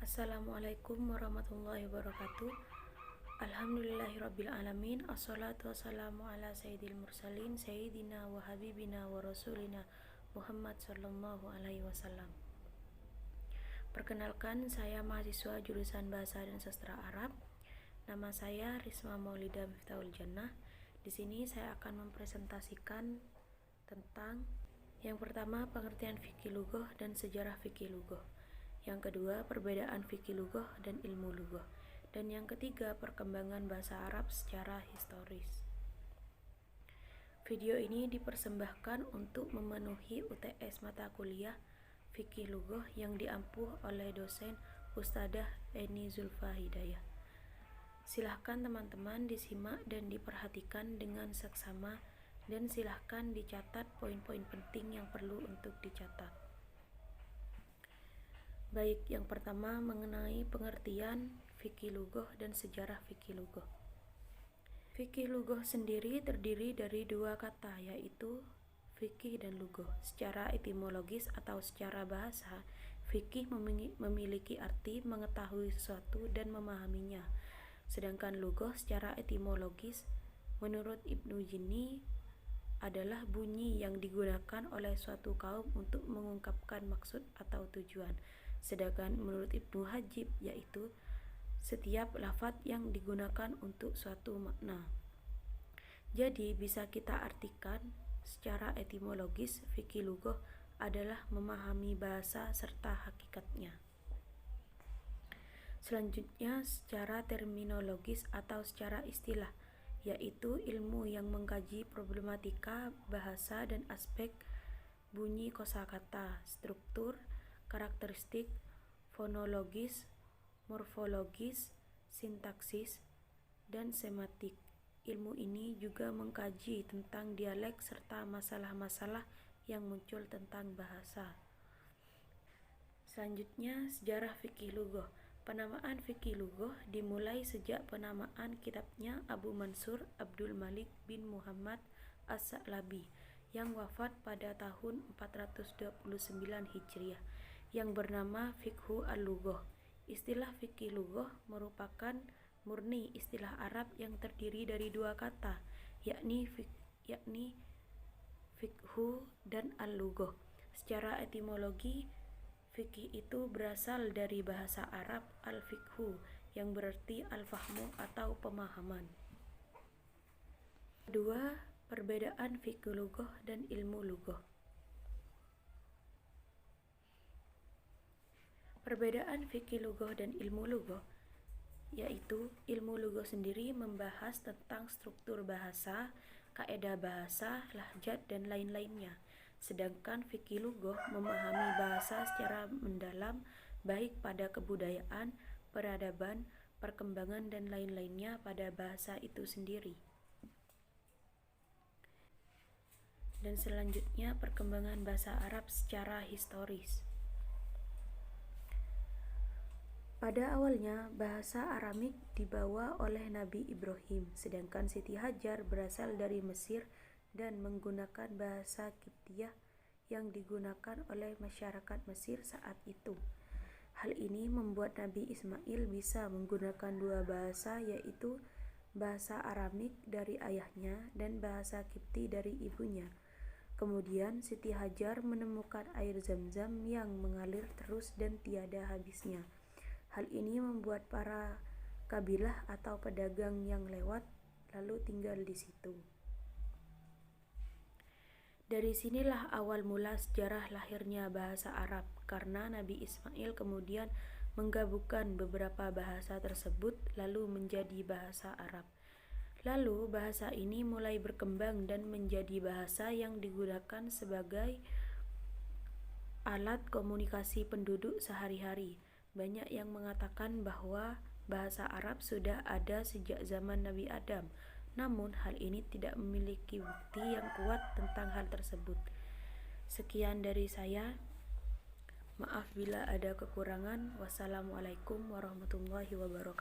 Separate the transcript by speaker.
Speaker 1: Assalamualaikum warahmatullahi wabarakatuh. Alhamdulillahirabbil alamin. Assalatu wassalamu ala sayyidil mursalin sayyidina wa habibina wa rasulina Muhammad sallallahu alaihi wasallam. Perkenalkan, saya mahasiswa jurusan Bahasa dan Sastra Arab. Nama saya Risma Maulida Miftahul Jannah. Di sini saya akan mempresentasikan tentang yang pertama, pengertian fikih lughah dan sejarah fikih lughah. Yang kedua, perbedaan fikih lughah dan ilmu lughah. Dan yang ketiga, perkembangan bahasa Arab secara historis. Video ini dipersembahkan untuk memenuhi UTS mata kuliah fikih lughah yang diampuh oleh dosen Ustadzah Eni Zulfa Hidayah. Silahkan teman-teman disimak dan diperhatikan dengan seksama, dan silahkan dicatat poin-poin penting yang perlu untuk dicatat. Baik, yang pertama mengenai pengertian fikih lughah dan sejarah fikih lughah. Fikih lughah sendiri terdiri dari dua kata, yaitu fikih dan lughah. Secara etimologis atau secara bahasa, fikih memiliki arti mengetahui sesuatu dan memahaminya. Sedangkan lughah secara etimologis menurut Ibnu Jinni adalah bunyi yang digunakan oleh suatu kaum untuk mengungkapkan maksud atau tujuan. Sedangkan menurut Ibnu Hajib yaitu setiap lafadz yang digunakan untuk suatu makna. Jadi bisa kita artikan secara etimologis fikih lughah adalah memahami bahasa serta hakikatnya. Selanjutnya secara terminologis atau secara istilah, yaitu ilmu yang mengkaji problematika bahasa dan aspek bunyi kosakata, struktur, karakteristik, fonologis, morfologis, sintaksis, dan sematik. Ilmu ini juga mengkaji tentang dialek serta masalah-masalah yang muncul tentang bahasa. Selanjutnya, sejarah fikih lughah. Penamaan fikih lughah dimulai sejak penamaan kitabnya Abu Mansur Abdul Malik bin Muhammad As-Sa'labi yang wafat pada tahun 429 Hijriah yang bernama Fiqhu al-Lughah. Istilah fikih lughah merupakan murni istilah Arab yang terdiri dari dua kata, yakni fiqhu dan al-lughah. Secara etimologi, fikih itu berasal dari bahasa Arab al-fiqhu yang berarti al-fahmu atau pemahaman. Kedua, perbedaan fikih lughah dan ilmu lughah. Perbedaan fikih lughah dan ilmu lughah yaitu ilmu lughah sendiri membahas tentang struktur bahasa, kaidah bahasa, lahjat, dan lain-lainnya. Sedangkan fikih lughah memahami bahasa secara mendalam, baik pada kebudayaan, peradaban, perkembangan, dan lain-lainnya pada bahasa itu sendiri. Dan selanjutnya perkembangan bahasa Arab secara historis. Pada awalnya, bahasa Aramik dibawa oleh Nabi Ibrahim, sedangkan Siti Hajar berasal dari Mesir dan menggunakan bahasa Kiptiyah yang digunakan oleh masyarakat Mesir saat itu. Hal ini membuat Nabi Ismail bisa menggunakan dua bahasa, yaitu bahasa Aramik dari ayahnya dan bahasa Kipti dari ibunya. Kemudian Siti Hajar menemukan air Zam-Zam yang mengalir terus dan tiada habisnya. Hal ini membuat para kabilah atau pedagang yang lewat lalu tinggal di situ. Dari sinilah awal mula sejarah lahirnya bahasa Arab, karena Nabi Ismail kemudian menggabungkan beberapa bahasa tersebut lalu menjadi bahasa Arab. Lalu bahasa ini mulai berkembang dan menjadi bahasa yang digunakan sebagai alat komunikasi penduduk sehari-hari. Banyak yang mengatakan bahwa bahasa Arab sudah ada sejak zaman Nabi Adam, namun hal ini tidak memiliki bukti yang kuat tentang hal tersebut. Sekian dari saya. Maaf bila ada kekurangan. Wassalamualaikum warahmatullahi wabarakatuh.